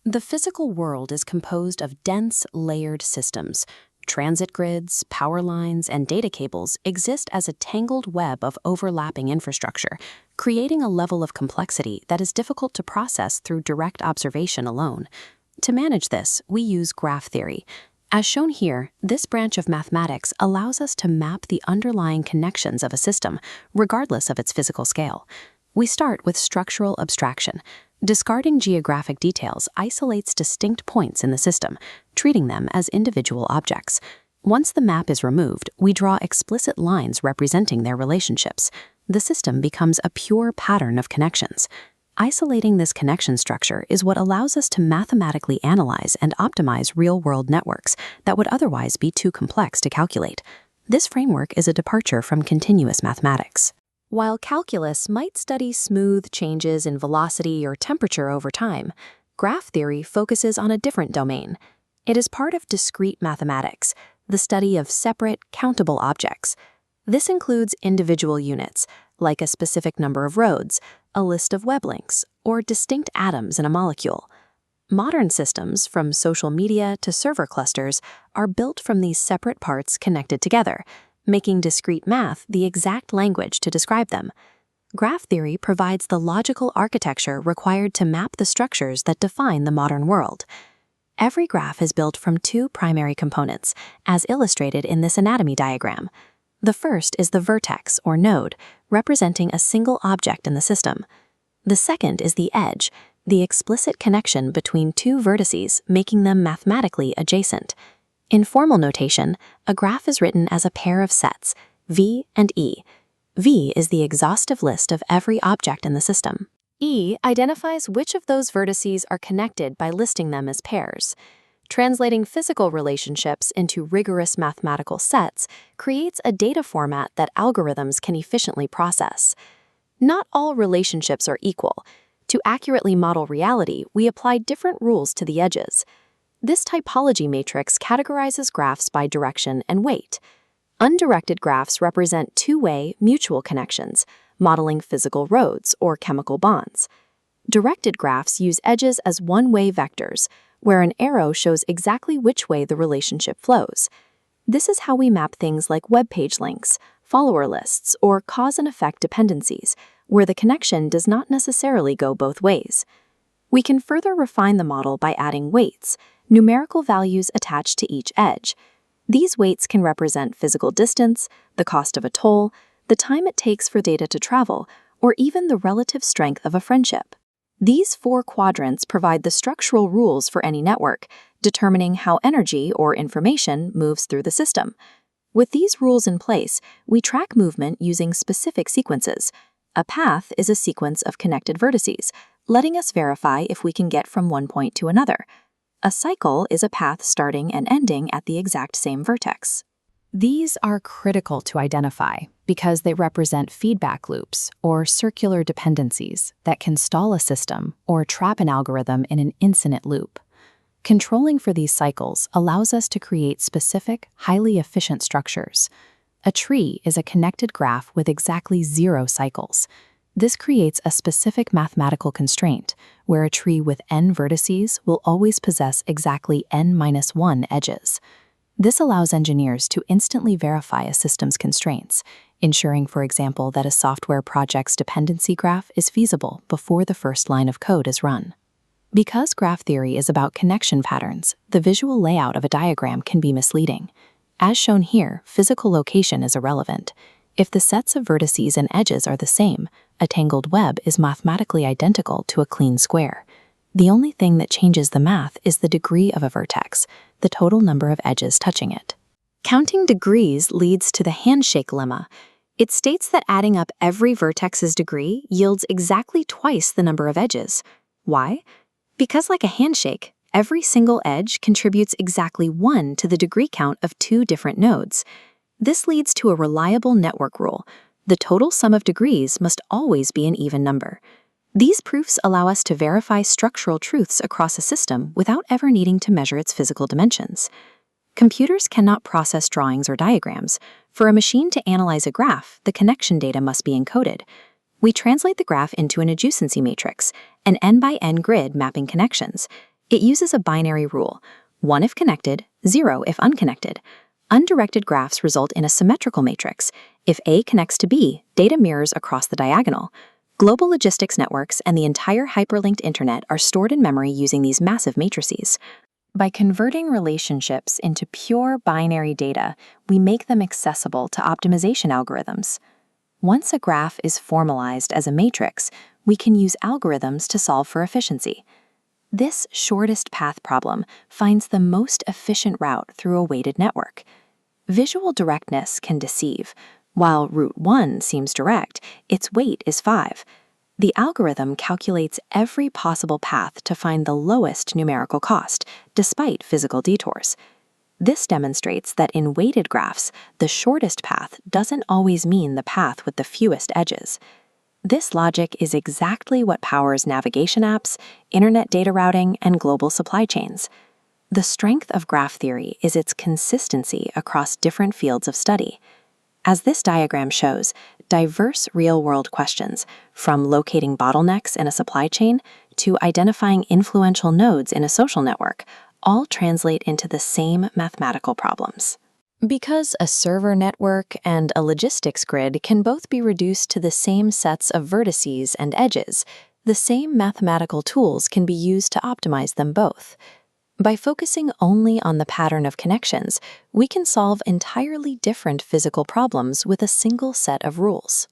The physical world is composed of dense, layered systems. Transit grids, power lines, and data cables exist as a tangled web of overlapping infrastructure, creating a level of complexity that is difficult to process through direct observation alone. To manage this, we use graph theory. As shown here, this branch of mathematics allows us to map the underlying connections of a system, regardless of its physical scale. We start with structural abstraction. Discarding geographic details isolates distinct points in the system, treating them as individual objects. Once the map is removed, we draw explicit lines representing their relationships. The system becomes a pure pattern of connections. Isolating this connection structure is what allows us to mathematically analyze and optimize real-world networks that would otherwise be too complex to calculate. This framework is a departure from continuous mathematics. While calculus might study smooth changes in velocity or temperature over time, graph theory focuses on a different domain. It is part of discrete mathematics, the study of separate, countable objects. This includes individual units, like a specific number of roads, a list of web links, or distinct atoms in a molecule. Modern systems, from social media to server clusters, are built from these separate parts connected together, making discrete math the exact language to describe them. Graph theory provides the logical architecture required to map the structures that define the modern world. Every graph is built from two primary components, as illustrated in this anatomy diagram. The first is the vertex, or node, representing a single object in the system. The second is the edge, the explicit connection between two vertices, making them mathematically adjacent. In formal notation, a graph is written as a pair of sets, V and E. V is the exhaustive list of every object in the system. E identifies which of those vertices are connected by listing them as pairs. Translating physical relationships into rigorous mathematical sets creates a data format that algorithms can efficiently process. Not all relationships are equal. To accurately model reality, we apply different rules to the edges. This typology matrix categorizes graphs by direction and weight. Undirected graphs represent two-way, mutual connections, modeling physical roads or chemical bonds. Directed graphs use edges as one-way vectors, where an arrow shows exactly which way the relationship flows. This is how we map things like web page links, follower lists, or cause and effect dependencies, where the connection does not necessarily go both ways. We can further refine the model by adding weights, numerical values attached to each edge. These weights can represent physical distance, the cost of a toll, the time it takes for data to travel, or even the relative strength of a friendship. These four quadrants provide the structural rules for any network, determining how energy or information moves through the system. With these rules in place, we track movement using specific sequences. A path is a sequence of connected vertices, letting us verify if we can get from one point to another. A cycle is a path starting and ending at the exact same vertex. These are critical to identify because they represent feedback loops or circular dependencies that can stall a system or trap an algorithm in an infinite loop. Controlling for these cycles allows us to create specific, highly efficient structures. A tree is a connected graph with exactly 0 cycles. This creates a specific mathematical constraint, where a tree with n vertices will always possess exactly n-1 edges. This allows engineers to instantly verify a system's constraints, ensuring, for example, that a software project's dependency graph is feasible before the first line of code is run. Because graph theory is about connection patterns, the visual layout of a diagram can be misleading. As shown here, physical location is irrelevant. If the sets of vertices and edges are the same, a tangled web is mathematically identical to a clean square. The only thing that changes the math is the degree of a vertex, the total number of edges touching it. Counting degrees leads to the handshake lemma. It states that adding up every vertex's degree yields exactly twice the number of edges. Why? Because like a handshake, every single edge contributes exactly 1 to the degree count of 2 different nodes. This leads to a reliable network rule. The total sum of degrees must always be an even number. These proofs allow us to verify structural truths across a system without ever needing to measure its physical dimensions. Computers cannot process drawings or diagrams. For a machine to analyze a graph, the connection data must be encoded. We translate the graph into an adjacency matrix, an n by n grid mapping connections. It uses a binary rule, 1 if connected, 0 if unconnected. Undirected graphs result in a symmetrical matrix. If A connects to B, data mirrors across the diagonal. Global logistics networks and the entire hyperlinked internet are stored in memory using these massive matrices. By converting relationships into pure binary data, we make them accessible to optimization algorithms. Once a graph is formalized as a matrix, we can use algorithms to solve for efficiency. This shortest path problem finds the most efficient route through a weighted network. Visual directness can deceive. While route 1 seems direct, its weight is 5. The algorithm calculates every possible path to find the lowest numerical cost, despite physical detours. This demonstrates that in weighted graphs, the shortest path doesn't always mean the path with the fewest edges. This logic is exactly what powers navigation apps, internet data routing, and global supply chains. The strength of graph theory is its consistency across different fields of study. As this diagram shows, diverse real-world questions, from locating bottlenecks in a supply chain to identifying influential nodes in a social network, all translate into the same mathematical problems. Because a server network and a logistics grid can both be reduced to the same sets of vertices and edges, the same mathematical tools can be used to optimize them both. By focusing only on the pattern of connections, we can solve entirely different physical problems with a single set of rules.